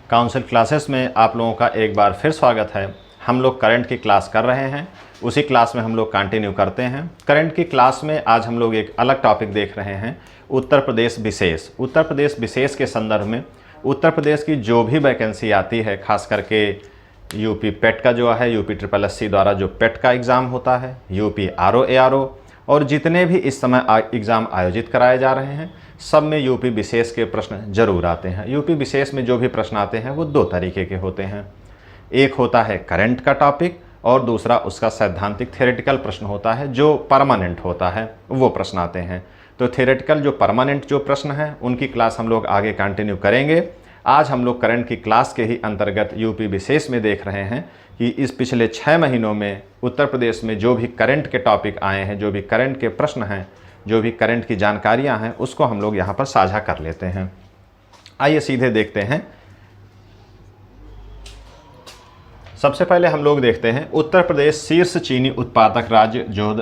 Council classes में आप लोगों का एक बार फिर स्वागत है। हम लोग करंट की क्लास कर रहे हैं, उसी क्लास में हम लोग कंटिन्यू करते हैं। करंट की क्लास में आज हम लोग एक अलग टॉपिक देख रहे हैं, उत्तर प्रदेश विशेष। उत्तर प्रदेश विशेष के संदर्भ में उत्तर प्रदेश की जो भी वैकेंसी आती है, खास करके यूपी पेट का जो है, यूपी SSSC द्वारा जो पेट का एग्ज़ाम होता है, यूपी RO ARO और जितने भी इस समय एग्ज़ाम आयोजित कराए जा रहे हैं, सब में यूपी विशेष के प्रश्न जरूर आते हैं। यूपी विशेष में जो भी प्रश्न आते हैं वो दो तरीके के होते हैं। एक होता है करंट का टॉपिक और दूसरा उसका सैद्धांतिक थ्योरेटिकल प्रश्न होता है, जो परमानेंट होता है, वो प्रश्न आते हैं। तो थ्योरेटिकल जो परमानेंट जो प्रश्न हैं उनकी क्लास हम लोग आगे कंटिन्यू करेंगे। आज हम लोग करंट की क्लास के ही अंतर्गत यूपी विशेष में देख रहे हैं कि इस पिछले 6 महीनों में उत्तर प्रदेश में जो भी करंट के टॉपिक आए हैं, जो भी करंट के प्रश्न हैं, जो भी करंट की जानकारियां हैं, उसको हम लोग यहाँ पर साझा कर लेते हैं। आइए सीधे देखते हैं। सबसे पहले हम लोग देखते हैं उत्तर प्रदेश शीर्ष चीनी उत्पादक राज्य जो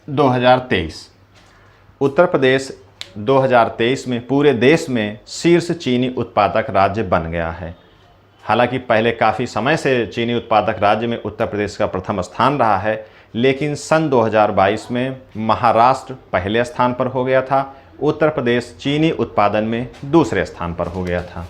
2023। उत्तर प्रदेश 2023 में पूरे देश में शीर्ष चीनी उत्पादक राज्य बन गया है। हालांकि पहले काफ़ी समय से चीनी उत्पादक राज्य में उत्तर प्रदेश का प्रथम स्थान रहा है, लेकिन सन 2022 में महाराष्ट्र पहले स्थान पर हो गया था, उत्तर प्रदेश चीनी उत्पादन में दूसरे स्थान पर हो गया था।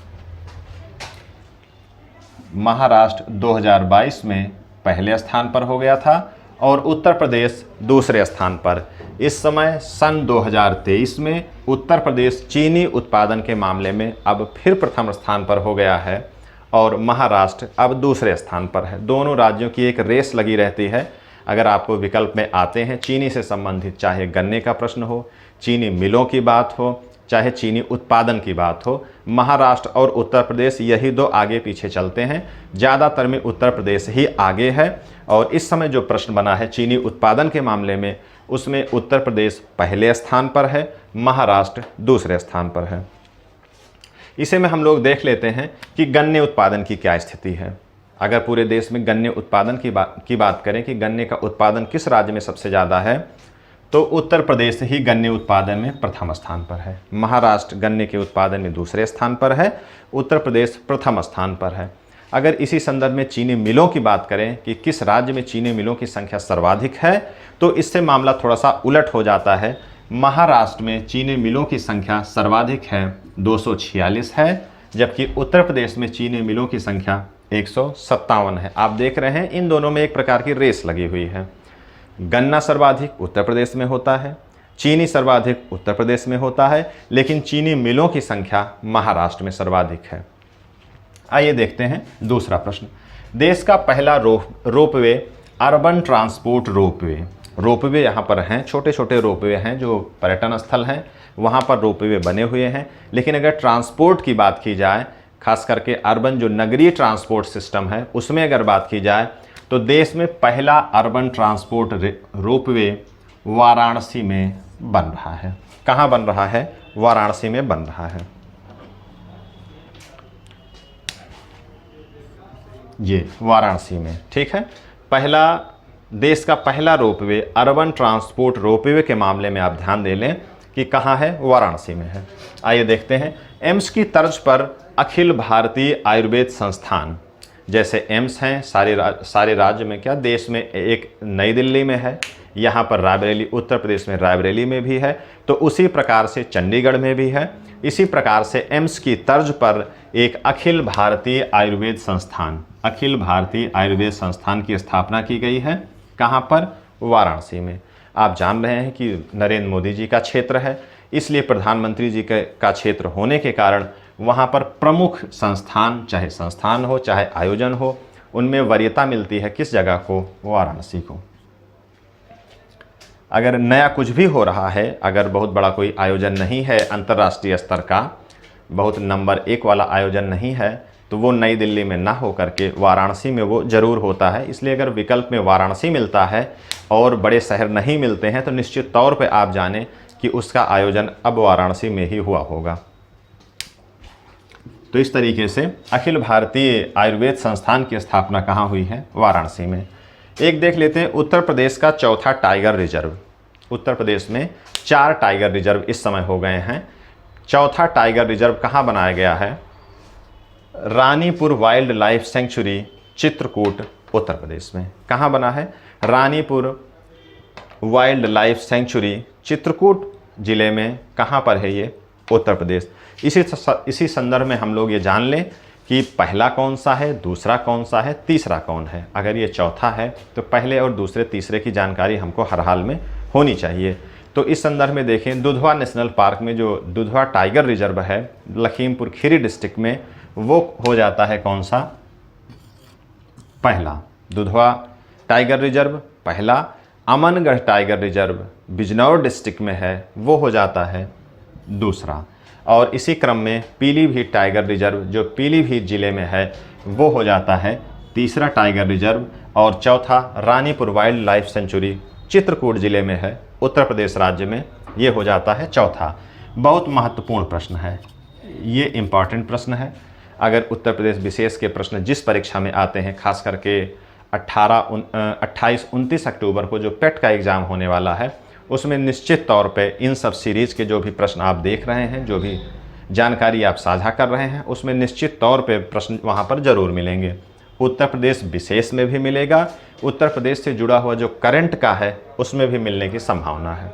महाराष्ट्र 2022 में पहले स्थान पर हो गया था और उत्तर प्रदेश दूसरे स्थान पर। इस समय सन 2023 में उत्तर प्रदेश चीनी उत्पादन के मामले में अब फिर प्रथम स्थान पर हो गया है और महाराष्ट्र अब दूसरे स्थान पर है। दोनों राज्यों की एक रेस लगी रहती है। अगर आपको विकल्प में आते हैं चीनी से संबंधित, चाहे गन्ने का प्रश्न हो, चीनी मिलों की बात हो, चाहे चीनी उत्पादन की बात हो, महाराष्ट्र और उत्तर प्रदेश यही दो आगे पीछे चलते हैं। ज़्यादातर में उत्तर प्रदेश ही आगे है और इस समय जो प्रश्न बना है चीनी उत्पादन के मामले में, उसमें उत्तर प्रदेश पहले स्थान पर है, महाराष्ट्र दूसरे स्थान पर है। इसे में हम लोग देख लेते हैं कि गन्ने उत्पादन की क्या स्थिति है। अगर पूरे देश में गन्ने उत्पादन की बात करें कि गन्ने का उत्पादन किस राज्य में सबसे ज़्यादा है, तो उत्तर प्रदेश ही गन्ने उत्पादन में प्रथम स्थान पर है। महाराष्ट्र गन्ने के उत्पादन में दूसरे स्थान पर है, उत्तर प्रदेश प्रथम स्थान पर है। अगर इसी संदर्भ में चीनी मिलों की बात करें कि किस राज्य में चीनी मिलों की संख्या सर्वाधिक है, तो इससे मामला थोड़ा सा उलट हो जाता है। महाराष्ट्र में चीनी मिलों की संख्या सर्वाधिक है, 246 है, जबकि उत्तर प्रदेश में चीनी मिलों की संख्या 157 है। आप देख रहे हैं इन दोनों में एक प्रकार की रेस लगी हुई है। गन्ना सर्वाधिक उत्तर प्रदेश में होता है, चीनी सर्वाधिक उत्तर प्रदेश में होता है, लेकिन चीनी मिलों की संख्या महाराष्ट्र में सर्वाधिक है। आइए देखते हैं दूसरा प्रश्न। देश का पहला ropeway urban transport ropeway. Ropeway यहाँ पर हैं, छोटे छोटे रोपवे हैं जो पर्यटन स्थल हैं, वहाँ पर रोपवे बने हुए हैं। लेकिन अगर ट्रांसपोर्ट की बात की जाए, खास करके अर्बन जो नगरीय ट्रांसपोर्ट सिस्टम है उसमें अगर बात की जाए, तो देश में पहला अर्बन ट्रांसपोर्ट रोपवे वाराणसी में बन रहा है। कहाँ बन रहा है? वाराणसी में बन रहा है। ये वाराणसी में, ठीक है। पहला देश का पहला रोपवे अर्बन ट्रांसपोर्ट रोपवे के मामले में आप ध्यान दे लें कि कहाँ है, वाराणसी में है। आइए देखते हैं। एम्स की तर्ज पर अखिल भारतीय आयुर्वेद संस्थान, जैसे एम्स हैं सारे राज्य में, क्या देश में, एक नई दिल्ली में है, यहाँ पर रायबरेली, उत्तर प्रदेश में रायबरेली में भी है, तो उसी प्रकार से चंडीगढ़ में भी है। इसी प्रकार से एम्स की तर्ज पर एक अखिल भारतीय आयुर्वेद संस्थान, अखिल भारतीय आयुर्वेद संस्थान की स्थापना की गई है। कहाँ पर? वाराणसी में। आप जान रहे हैं कि नरेंद्र मोदी जी का क्षेत्र है, इसलिए प्रधानमंत्री जी का क्षेत्र होने के कारण वहाँ पर प्रमुख संस्थान, चाहे संस्थान हो चाहे आयोजन हो, उनमें वरीयता मिलती है किस जगह को? वाराणसी को। अगर नया कुछ भी हो रहा है, अगर बहुत बड़ा कोई आयोजन नहीं है अंतर्राष्ट्रीय स्तर का, बहुत नंबर 1 वाला आयोजन नहीं है, तो वो नई दिल्ली में ना हो करके वाराणसी में वो ज़रूर होता है। इसलिए अगर विकल्प में वाराणसी मिलता है और बड़े शहर नहीं मिलते हैं, तो निश्चित तौर पे आप जानें कि उसका आयोजन अब वाराणसी में ही हुआ होगा। तो इस तरीके से अखिल भारतीय आयुर्वेद संस्थान की स्थापना कहाँ हुई है? वाराणसी में। एक देख लेते हैं उत्तर प्रदेश का चौथा टाइगर रिजर्व। उत्तर प्रदेश में 4 टाइगर रिजर्व इस समय हो गए हैं। चौथा टाइगर रिजर्व कहाँ बनाया गया है? Ranipur wildlife sanctuary Chitrakoot Uttar Pradesh में। कहाँ बना है? Ranipur wildlife sanctuary Chitrakoot जिले में। कहाँ पर है ये? उत्तर प्रदेश। इसी संदर्भ में हम लोग ये जान लें कि पहला कौन सा है, दूसरा कौन सा है, तीसरा कौन है। अगर ये चौथा है तो पहले और दूसरे तीसरे की जानकारी हमको हर हाल में होनी चाहिए। तो इस संदर्भ में देखें, दुधवा नेशनल पार्क में जो दुधवा टाइगर रिजर्व है लखीमपुर खीरी डिस्ट्रिक्ट में, वो हो जाता है कौन सा? पहला। दुधवा टाइगर रिजर्व पहला। Amangarh tiger reserve Bijnor district में है, वो हो जाता है दूसरा। और इसी क्रम में पीलीभीत टाइगर रिजर्व जो पीलीभीत जिले में है, वो हो जाता है तीसरा टाइगर रिजर्व। और चौथा Ranipur wildlife sanctuary Chitrakoot जिले में है, उत्तर प्रदेश राज्य में, ये हो जाता है चौथा। बहुत महत्वपूर्ण प्रश्न है ये, इम्पॉर्टेंट प्रश्न है। अगर उत्तर प्रदेश विशेष के प्रश्न जिस परीक्षा में आते हैं, खास करके 28-29 अक्टूबर को जो पेट का एग्ज़ाम होने वाला है, उसमें निश्चित तौर पे इन सब सीरीज़ के जो भी प्रश्न आप देख रहे हैं, जो भी जानकारी आप साझा कर रहे हैं, उसमें निश्चित तौर पे प्रश्न वहाँ पर ज़रूर मिलेंगे। उत्तर प्रदेश विशेष में भी मिलेगा, उत्तर प्रदेश से जुड़ा हुआ जो करंट का है उसमें भी मिलने की संभावना है।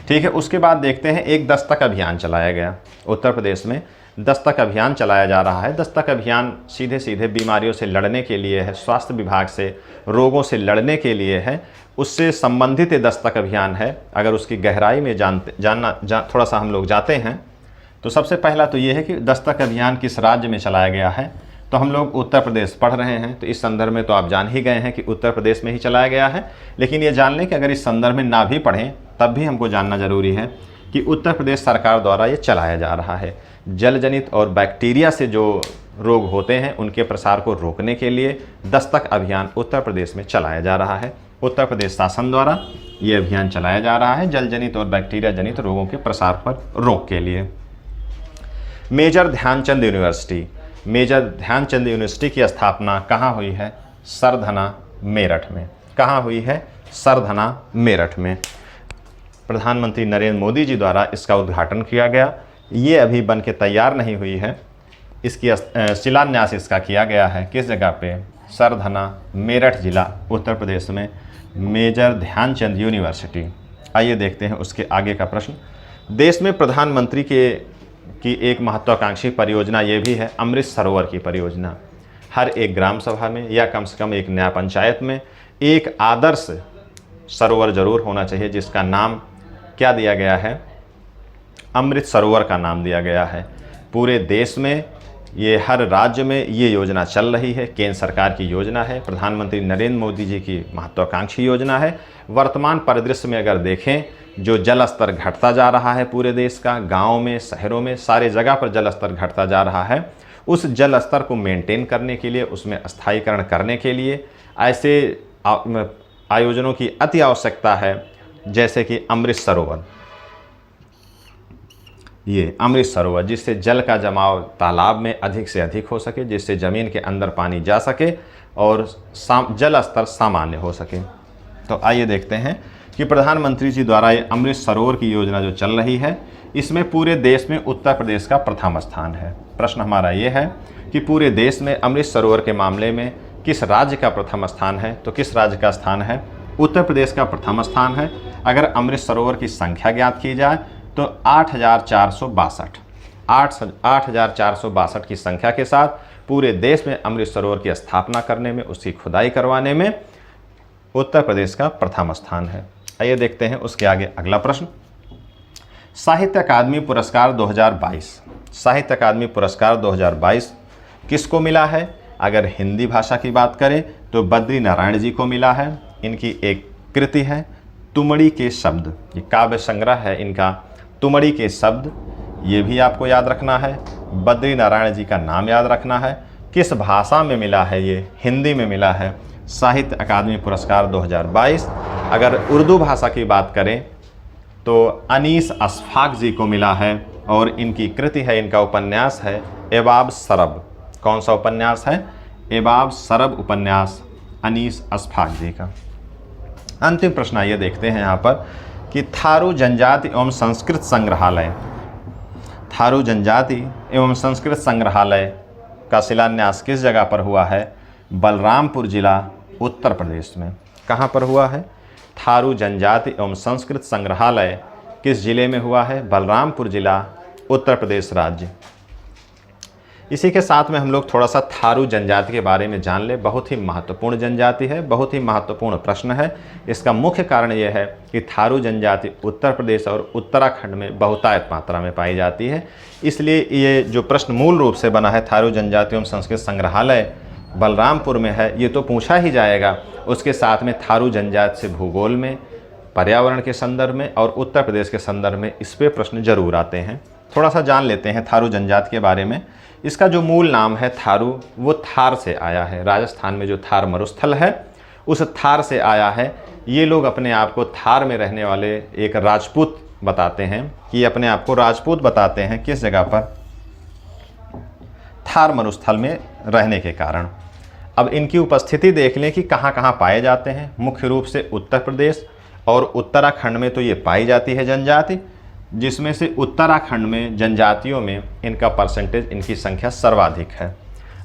ठीक है, उसके बाद देखते हैं एक दस्तक अभियान चलाया गया उत्तर प्रदेश में। दस्तक अभियान चलाया जा रहा है। दस्तक अभियान सीधे सीधे बीमारियों से लड़ने के लिए है, स्वास्थ्य विभाग से रोगों से लड़ने के लिए है, उससे संबंधित ये दस्तक अभियान है। अगर उसकी गहराई में थोड़ा सा हम लोग जाते हैं तो सबसे पहला तो ये है कि दस्तक अभियान किस राज्य में चलाया गया है। तो हम लोग उत्तर प्रदेश पढ़ रहे हैं, तो इस संदर्भ में तो आप जान ही गए हैं कि उत्तर प्रदेश में ही चलाया गया है। लेकिन ये जान लें कि अगर इस संदर्भ में ना भी पढ़ें तब भी हमको जानना ज़रूरी है कि उत्तर प्रदेश सरकार द्वारा ये चलाया जा रहा है। जल जनित और बैक्टीरिया से जो रोग होते हैं उनके प्रसार को रोकने के लिए दस्तक अभियान उत्तर प्रदेश में चलाया जा रहा है। उत्तर प्रदेश शासन द्वारा ये अभियान चलाया जा रहा है जल जनित और बैक्टीरिया जनित रोगों के प्रसार पर रोक के लिए। Major Dhyanchand university, major Dhyanchand university की स्थापना कहाँ हुई है? सरधना मेरठ में। कहाँ हुई है? सरधना मेरठ में। प्रधानमंत्री नरेंद्र मोदी जी द्वारा इसका उद्घाटन किया गया। ये अभी बन के तैयार नहीं हुई है, इसकी शिलान्यास इसका किया गया है। किस जगह पे? सरधना मेरठ जिला उत्तर प्रदेश में मेजर ध्यानचंद यूनिवर्सिटी। आइए देखते हैं उसके आगे का प्रश्न। देश में प्रधानमंत्री की एक महत्वाकांक्षी परियोजना ये भी है अमृत सरोवर की परियोजना। हर एक ग्राम सभा में या कम से कम एक नया पंचायत में एक आदर्श सरोवर जरूर होना चाहिए, जिसका नाम क्या दिया गया है? अमृत सरोवर का नाम दिया गया है। पूरे देश में ये हर राज्य में ये योजना चल रही है। केंद्र सरकार की योजना है, प्रधानमंत्री नरेंद्र मोदी जी की महत्वाकांक्षी योजना है। वर्तमान परिदृश्य में अगर देखें, जो जल स्तर घटता जा रहा है पूरे देश का, गाँव में, शहरों में, सारे जगह पर जल स्तर घटता जा रहा है। उस जल स्तर को मेंटेन करने के लिए, उसमें स्थायीकरण करने के लिए ऐसे आयोजनों की अति आवश्यकता है, जैसे कि अमृत सरोवर। ये अमृत सरोवर, जिससे जल का जमाव तालाब में अधिक से अधिक हो सके, जिससे ज़मीन के अंदर पानी जा सके और जल स्तर सामान्य हो सके। तो आइए देखते हैं कि प्रधानमंत्री जी द्वारा ये अमृत सरोवर की योजना जो चल रही है, इसमें पूरे देश में उत्तर प्रदेश का प्रथम स्थान है। प्रश्न हमारा ये है कि पूरे देश में अमृत सरोवर के मामले में किस राज्य का प्रथम स्थान है? तो किस राज्य का स्थान है? उत्तर प्रदेश का प्रथम स्थान है। अगर अमृत सरोवर की संख्या ज्ञात की जाए तो 8,462 की संख्या के साथ पूरे देश में अमृत सरोवर की स्थापना करने में, उसकी खुदाई करवाने में उत्तर प्रदेश का प्रथम स्थान है। आइए देखते हैं उसके आगे अगला प्रश्न। साहित्य अकादमी पुरस्कार 2022, साहित्य अकादमी पुरस्कार 2022 किसको मिला है? अगर हिंदी भाषा की बात करें तो बद्री नारायण जी को मिला है। इनकी एक कृति है तुमड़ी के शब्द, ये काव्य संग्रह है इनका, तुमड़ी के शब्द। ये भी आपको याद रखना है। बद्री नारायण जी का नाम याद रखना है। किस भाषा में मिला है? ये हिंदी में मिला है। साहित्य अकादमी पुरस्कार 2022। अगर उर्दू भाषा की बात करें तो अनीस अशफाक जी को मिला है और इनकी कृति है, इनका उपन्यास है एबाब सरब। कौन सा उपन्यास है? एबाब सरब उपन्यास अनीस अशफाक जी का। अंतिम प्रश्न आइए देखते हैं यहाँ पर कि थारू जनजाति एवं संस्कृत संग्रहालय, थारू जनजाति एवं संस्कृत संग्रहालय का शिलान्यास किस जगह पर हुआ है? बलरामपुर जिला, उत्तर प्रदेश में। कहाँ पर हुआ है? थारू जनजाति एवं संस्कृत संग्रहालय किस जिले में हुआ है? बलरामपुर जिला, उत्तर प्रदेश राज्य। इसी के साथ में हम लोग थोड़ा सा थारू जनजाति के बारे में जान ले। बहुत ही महत्वपूर्ण जनजाति है, बहुत ही महत्वपूर्ण प्रश्न है। इसका मुख्य कारण यह है कि थारू जनजाति उत्तर प्रदेश और उत्तराखंड में बहुतायत मात्रा में पाई जाती है। इसलिए ये जो प्रश्न मूल रूप से बना है, थारू जनजाति एवं संस्कृत संग्रहालय बलरामपुर में है, ये तो पूछा ही जाएगा। उसके साथ में थारू जनजाति से भूगोल में, पर्यावरण के संदर्भ में और उत्तर प्रदेश के संदर्भ में इस पे प्रश्न जरूर आते हैं। थोड़ा सा जान लेते हैं थारू जनजाति के बारे में। इसका जो मूल नाम है थारू, वो थार से आया है। राजस्थान में जो थार मरुस्थल है उस थार से आया है। ये लोग अपने आप को थार में रहने वाले एक राजपूत बताते हैं, कि अपने आप को राजपूत बताते हैं। किस जगह पर? थार मरुस्थल में रहने के कारण। अब इनकी उपस्थिति देख लें कि कहाँ कहाँ पाए जाते हैं। मुख्य रूप से उत्तर प्रदेश और उत्तराखंड में तो ये पाई जाती है जनजाति, जिसमें से उत्तराखंड में जनजातियों में इनका परसेंटेज, इनकी संख्या सर्वाधिक है।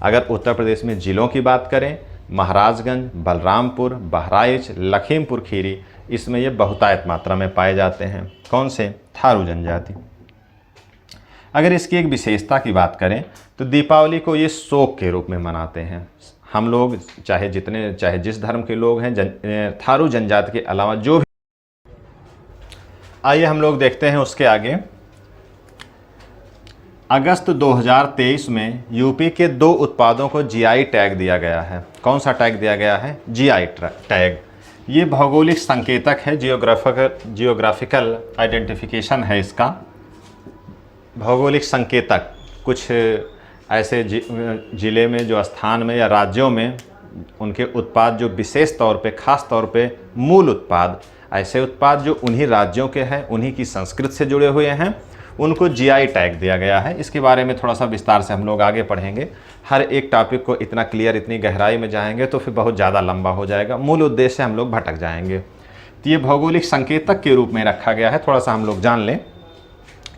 अगर उत्तर प्रदेश में जिलों की बात करें, महाराजगंज, बलरामपुर, बहराइच, लखीमपुर खीरी, इसमें ये बहुतायत मात्रा में पाए जाते हैं। कौन से? थारू जनजाति। अगर इसकी एक विशेषता की बात करें तो दीपावली को ये शोक के रूप में मनाते हैं। हम लोग चाहे जिस धर्म के लोग हैं, थारू जनजाति के अलावा जो भी। आइए हम लोग देखते हैं उसके आगे। अगस्त 2023 में यूपी के 2 उत्पादों को जीआई टैग दिया गया है। कौन सा टैग दिया गया है? GI tag. ये भौगोलिक संकेतक है, जियोग्राफिकल आइडेंटिफिकेशन है इसका। भौगोलिक संकेतक कुछ ऐसे ज़िले में, जो स्थान में या राज्यों में उनके उत्पाद जो विशेष तौर पे, ख़ास तौर पे मूल उत्पाद, ऐसे उत्पाद जो उन्हीं राज्यों के हैं, उन्हीं की संस्कृति से जुड़े हुए हैं, उनको जीआई टैग दिया गया है। इसके बारे में थोड़ा सा विस्तार से हम लोग आगे पढ़ेंगे। हर एक टॉपिक को इतना क्लियर, इतनी गहराई में जाएंगे तो फिर बहुत ज़्यादा लंबा हो जाएगा, मूल उद्देश्य से हम लोग भटक जाएंगे। तो ये भौगोलिक संकेतक के रूप में रखा गया है। थोड़ा सा हम लोग जान लें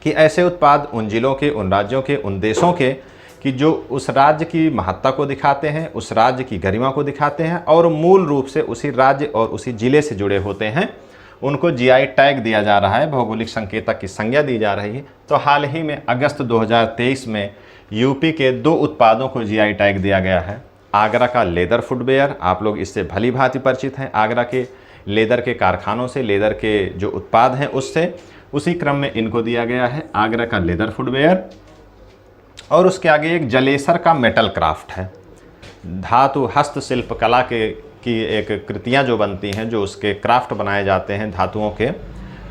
कि ऐसे उत्पाद उन जिलों के, उन राज्यों के, उन देशों के, कि जो उस राज्य की महत्ता को दिखाते हैं, उस राज्य की गरिमा को दिखाते हैं और मूल रूप से उसी राज्य और उसी ज़िले से जुड़े होते हैं, उनको जीआई टैग दिया जा रहा है, भौगोलिक संकेतक की संज्ञा दी जा रही है। तो हाल ही में अगस्त 2023 में यूपी के 2 उत्पादों को जीआई टैग दिया गया है। आगरा का लेदर फुटवेयर, आप लोग इससे भली भांति परिचित हैं। आगरा के लेदर के कारखानों से, लेदर के जो उत्पाद हैं उससे, उसी क्रम में इनको दिया गया है आगरा का लेदर फुटवेयर। और उसके आगे एक जलेसर का मेटल क्राफ्ट है। धातु हस्तशिल्प कला की एक कृतियाँ जो बनती हैं, जो उसके क्राफ्ट बनाए जाते हैं, धातुओं के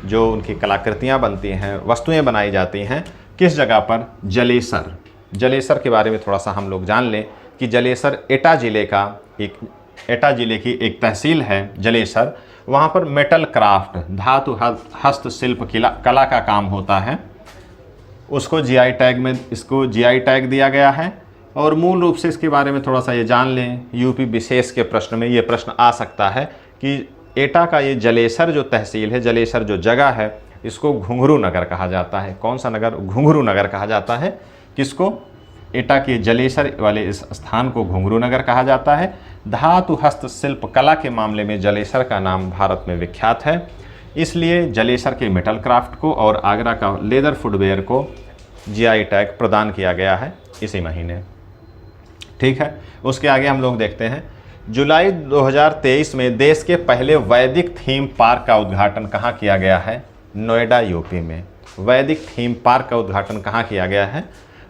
जो उनकी कलाकृतियाँ बनती हैं, वस्तुएं बनाई जाती हैं, किस जगह पर? जलेसर। जलेसर के बारे में थोड़ा सा हम लोग जान लें कि जलेसर एटा ज़िले की एक तहसील है जलेसर। वहाँ पर मेटल क्राफ्ट, धातु हस्तशिल्प कला का काम होता है। उसको जीआई टैग दिया गया है। और मूल रूप से इसके बारे में थोड़ा सा ये जान लें, यूपी विशेष के प्रश्न में ये प्रश्न आ सकता है कि एटा का ये जलेसर जो तहसील है, जलेसर जो जगह है, इसको घुंघरू नगर कहा जाता है। कौन सा नगर? घुंघरू नगर कहा जाता है। किसको? एटा के जलेसर वाले इस स्थान को घुंघरू नगर कहा जाता है। धातु हस्तशिल्प कला के मामले में जलेसर का नाम भारत में विख्यात है। इसलिए जलेसर के मेटल क्राफ्ट को और आगरा का लेदर फुटवेयर को जीआई टैग प्रदान किया गया है इसी महीने। ठीक है, उसके आगे हम लोग देखते हैं। जुलाई 2023 में देश के पहले वैदिक थीम पार्क का उद्घाटन कहाँ किया गया है? नोएडा, यूपी में। वैदिक थीम पार्क का उद्घाटन कहाँ किया गया है?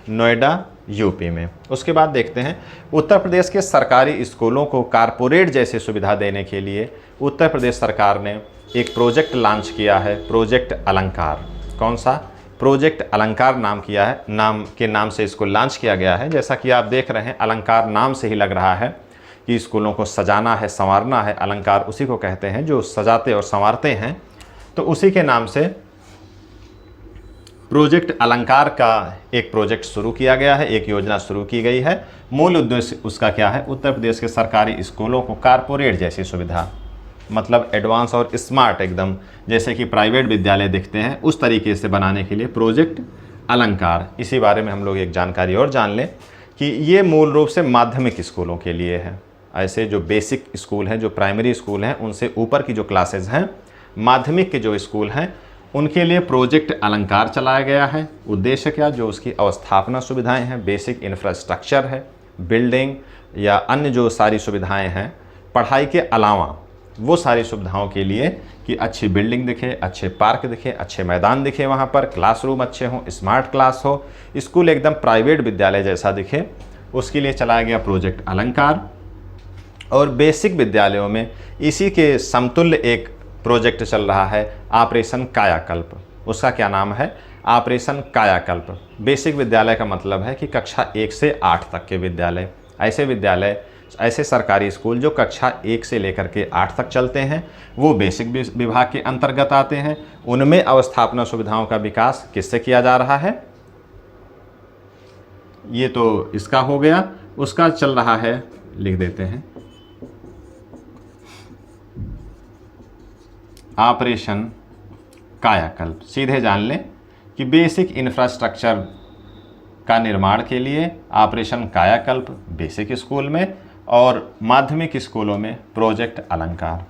नोएडा, यूपी में। उसके बाद देखते हैं, उत्तर प्रदेश के सरकारी स्कूलों को कारपोरेट जैसी सुविधा देने के लिए उत्तर प्रदेश सरकार ने एक प्रोजेक्ट लॉन्च किया है, प्रोजेक्ट अलंकार। कौन सा? प्रोजेक्ट अलंकार नाम से इसको लॉन्च किया गया है। जैसा कि आप देख रहे हैं, अलंकार नाम से ही लग रहा है कि स्कूलों को सजाना है, संवारना है। अलंकार उसी को कहते हैं जो सजाते और संवारते हैं। तो उसी के नाम से प्रोजेक्ट अलंकार का एक प्रोजेक्ट शुरू किया गया है, एक योजना शुरू की गई है। मूल उद्देश्य उसका क्या है? उत्तर प्रदेश के सरकारी स्कूलों को कारपोरेट जैसी सुविधा, मतलब एडवांस और स्मार्ट एकदम, जैसे कि प्राइवेट विद्यालय दिखते हैं, उस तरीके से बनाने के लिए प्रोजेक्ट अलंकार, इसी बारे में हम लोग एक जानकारी और जान लें कि ये मूल रूप से माध्यमिक स्कूलों के लिए है। ऐसे जो बेसिक स्कूल हैं, जो प्राइमरी स्कूल हैं, उनसे ऊपर की जो क्लासेज हैं, माध्यमिक के जो स्कूल हैं, उनके लिए प्रोजेक्ट अलंकार चलाया गया है। उद्देश्य क्या? जो उसकी अवस्थापना सुविधाएं हैं, बेसिक इंफ्रास्ट्रक्चर है, बिल्डिंग या अन्य जो सारी सुविधाएं हैं पढ़ाई के अलावा, वो सारी सुविधाओं के लिए कि अच्छी बिल्डिंग दिखे, अच्छे पार्क दिखे, अच्छे मैदान दिखे, वहाँ पर क्लासरूम अच्छे हों, स्मार्ट क्लास हो, स्कूल एकदम प्राइवेट विद्यालय जैसा दिखे, उसके लिए चलाया गया प्रोजेक्ट अलंकार। और बेसिक विद्यालयों में इसी के समतुल्य एक प्रोजेक्ट चल रहा है, ऑपरेशन कायाकल्प। उसका क्या नाम है? ऑपरेशन कायाकल्प। बेसिक विद्यालय का मतलब है कि कक्षा 1 से 8 तक के विद्यालय, ऐसे सरकारी स्कूल जो कक्षा 1 से लेकर के 8 तक चलते हैं, वो बेसिक विभाग के अंतर्गत आते हैं। उनमें अवस्थापना सुविधाओं का विकास किससे किया जा रहा है? ये तो इसका हो गया। उसका चल रहा है, लिख देते हैं, ऑपरेशन कायाकल्प। सीधे जान लें कि बेसिक इंफ्रास्ट्रक्चर का निर्माण के लिए ऑपरेशन कायाकल्प बेसिक स्कूल में और माध्यमिक स्कूलों में प्रोजेक्ट अलंकार।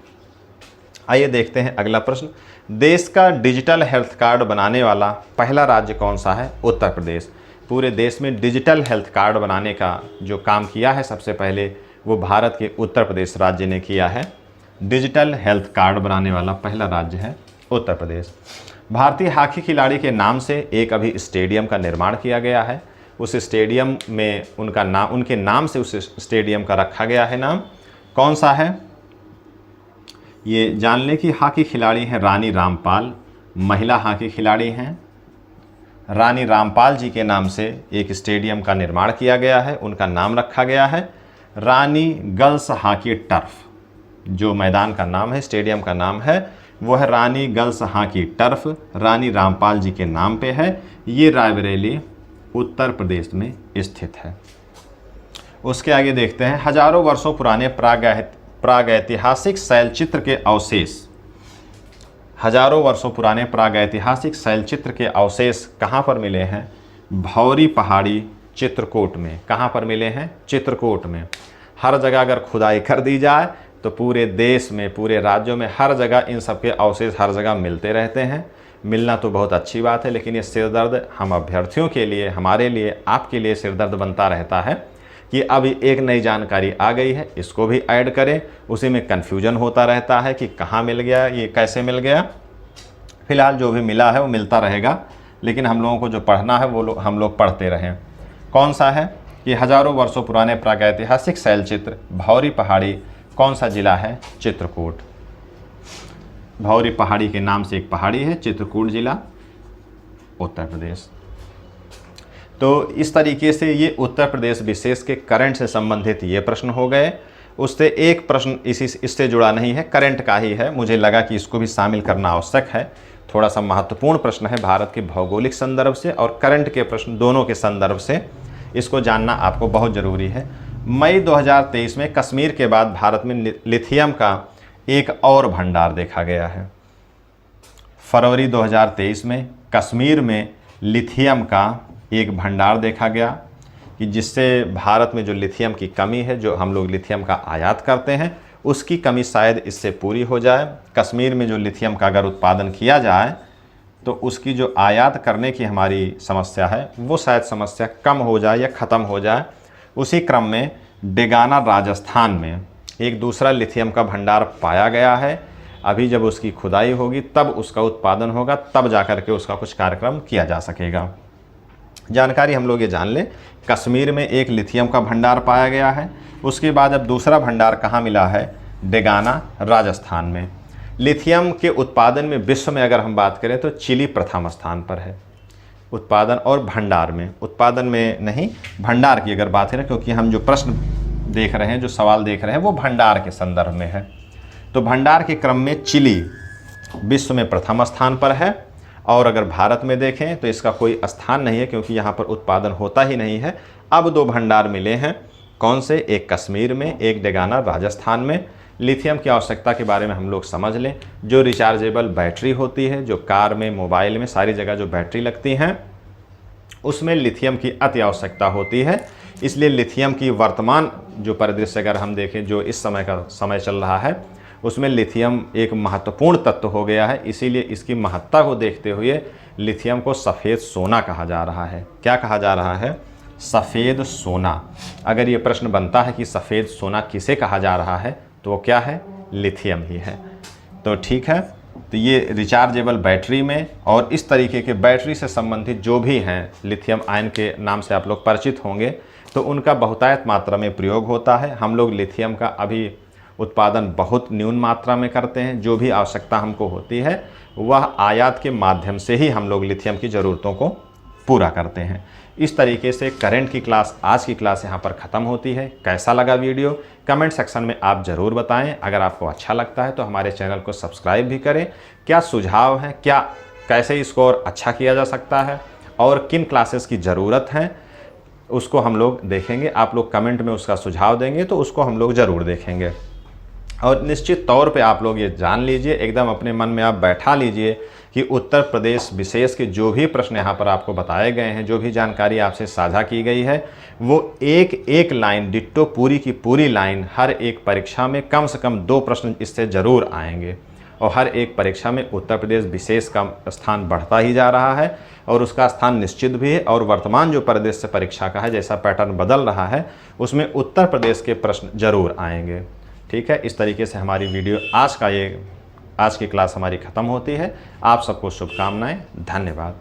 आइए देखते हैं अगला प्रश्न। देश का डिजिटल हेल्थ कार्ड बनाने वाला पहला राज्य कौन सा है? उत्तर प्रदेश। पूरे देश में डिजिटल हेल्थ कार्ड बनाने का जो काम किया है सबसे पहले, वो भारत के उत्तर प्रदेश राज्य ने किया है। डिजिटल हेल्थ कार्ड बनाने वाला पहला राज्य है उत्तर प्रदेश। भारतीय हॉकी खिलाड़ी के नाम से एक अभी स्टेडियम का निर्माण किया गया है। उस स्टेडियम में उनके नाम से उस स्टेडियम का रखा गया है। नाम कौन सा है? ये जान लें कि हॉकी खिलाड़ी हैं रानी रामपाल, महिला हॉकी खिलाड़ी हैं। रानी रामपाल जी के नाम से एक स्टेडियम का निर्माण किया गया है, उनका नाम रखा गया है रानी गर्ल्स हॉकी टर्फ। जो मैदान का नाम है, स्टेडियम का नाम है, वो है रानी girls hockey turf, Rani Rampal ji के नाम पे है। ये रायबरेली उत्तर प्रदेश में स्थित है। उसके आगे देखते हैं, हजारों वर्षों पुराने प्रागैतिहासिक शैलचित्र के अवशेष। हजारों वर्षों पुराने प्रागैतिहासिक शैलचित्र के अवशेष कहाँ पर मिले हैं? भौरी पहाड़ी, चित्रकूट में। कहाँ पर मिले हैं? चित्रकूट में। हर जगह अगर खुदाई कर दी जाए तो पूरे देश में, पूरे राज्यों में हर जगह इन सब के अवशेष हर जगह मिलते रहते हैं। मिलना तो बहुत अच्छी बात है, लेकिन ये सिरदर्द हम अभ्यर्थियों के लिए, हमारे लिए, आपके लिए सिरदर्द बनता रहता है कि अभी एक नई जानकारी आ गई है, इसको भी ऐड करें। उसी में कन्फ्यूजन होता रहता है कि कहाँ मिल गया, ये कैसे मिल गया। फिलहाल जो भी मिला है वो मिलता रहेगा, लेकिन हम लोगों को जो पढ़ना है वो हम लोग पढ़ते रहें। कौन सा है? कि हजारों वर्षों पुराने प्रागैतिहासिक शैलचित्र, भौरी पहाड़ी, कौन सा जिला है? चित्रकूट। भौरी पहाड़ी के नाम से एक पहाड़ी है, चित्रकूट जिला, उत्तर प्रदेश। तो इस तरीके से ये उत्तर प्रदेश विशेष के करंट से संबंधित ये प्रश्न हो गए। उससे एक प्रश्न इससे जुड़ा नहीं है, करंट का ही है, मुझे लगा कि इसको भी शामिल करना आवश्यक है। थोड़ा सा महत्वपूर्ण प्रश्न है भारत के भौगोलिक संदर्भ से और करंट के प्रश्न दोनों के संदर्भ से, इसको जानना आपको बहुत ज़रूरी है। मई 2023 में कश्मीर के बाद भारत में लिथियम का एक और भंडार देखा गया है। फरवरी 2023 में कश्मीर में लिथियम का एक भंडार देखा गया कि जिससे भारत में जो लिथियम की कमी है, जो हम लोग लिथियम का आयात करते हैं, उसकी कमी शायद इससे पूरी हो जाए। कश्मीर में जो लिथियम का अगर उत्पादन किया जाए तो उसकी जो आयात करने की हमारी समस्या है वो शायद समस्या कम हो जाए या ख़त्म हो जाए। उसी क्रम में डेगाना राजस्थान में एक दूसरा लिथियम का भंडार पाया गया है। अभी जब उसकी खुदाई होगी तब उसका उत्पादन होगा, तब जाकर के उसका कुछ कार्यक्रम किया जा सकेगा। जानकारी हम लोग ये जान लें, कश्मीर में एक लिथियम का भंडार पाया गया है। उसके बाद अब दूसरा भंडार कहाँ मिला है? डेगाना राजस्थान में। लिथियम के उत्पादन में विश्व में अगर हम बात करें तो चिली प्रथम स्थान पर है उत्पादन और भंडार में। उत्पादन में नहीं, भंडार की अगर बात है, क्योंकि हम जो प्रश्न देख रहे हैं, जो सवाल देख रहे हैं, वो भंडार के संदर्भ में है। तो भंडार के क्रम में चिली विश्व में प्रथम स्थान पर है। और अगर भारत में देखें तो इसका कोई स्थान नहीं है, क्योंकि यहाँ पर उत्पादन होता ही नहीं है। अब दो भंडार मिले हैं, कौन से? एक कश्मीर में, एक डेगाना राजस्थान में। लिथियम की आवश्यकता के बारे में हम लोग समझ लें। जो रिचार्जेबल बैटरी होती है, जो कार में, मोबाइल में, सारी जगह जो बैटरी लगती हैं, उसमें लिथियम की अति आवश्यकता होती है। इसलिए लिथियम की वर्तमान जो परिदृश्य अगर हम देखें, जो इस समय का समय चल रहा है, उसमें लिथियम एक महत्वपूर्ण तत्व हो गया है। इसीलिए इसकी महत्ता को देखते हुए लिथियम को सफ़ेद सोना कहा जा रहा है। क्या कहा जा रहा है? सफ़ेद सोना। अगर ये प्रश्न बनता है कि सफ़ेद सोना किसे कहा जा रहा है, तो वो क्या है? लिथियम ही है। तो ठीक है, तो ये रिचार्जेबल बैटरी में और इस तरीके के बैटरी से संबंधित जो भी हैं, लिथियम आयन के नाम से आप लोग परिचित होंगे, तो उनका बहुतायत मात्रा में प्रयोग होता है। हम लोग लिथियम का अभी उत्पादन बहुत न्यून मात्रा में करते हैं। जो भी आवश्यकता हमको होती है वह आयात के माध्यम से ही हम लोग लिथियम की ज़रूरतों को पूरा करते हैं। इस तरीके से करंट की क्लास, आज की क्लास यहाँ पर ख़त्म होती है। कैसा लगा वीडियो, कमेंट सेक्शन में आप ज़रूर बताएं। अगर आपको अच्छा लगता है तो हमारे चैनल को सब्सक्राइब भी करें। क्या सुझाव हैं, क्या कैसे इसको और अच्छा किया जा सकता है और किन क्लासेस की ज़रूरत है, उसको हम लोग देखेंगे। आप लोग कमेंट में उसका सुझाव देंगे तो उसको हम लोग ज़रूर देखेंगे। और निश्चित तौर पे आप लोग ये जान लीजिए, एकदम अपने मन में आप बैठा लीजिए कि उत्तर प्रदेश विशेष के जो भी प्रश्न यहाँ पर आपको बताए गए हैं, जो भी जानकारी आपसे साझा की गई है, वो एक एक लाइन डिट्टो, पूरी की पूरी लाइन, हर एक परीक्षा में कम से कम 2 प्रश्न इससे ज़रूर आएंगे। और हर एक परीक्षा में उत्तर प्रदेश विशेष का स्थान बढ़ता ही जा रहा है और उसका स्थान निश्चित भी है। और वर्तमान जो परिदृश्य परीक्षा का है, जैसा पैटर्न बदल रहा है, उसमें उत्तर प्रदेश के प्रश्न ज़रूर आएंगे। ठीक है, इस तरीके से हमारी वीडियो आज की क्लास हमारी ख़त्म होती है। आप सबको शुभकामनाएं। धन्यवाद।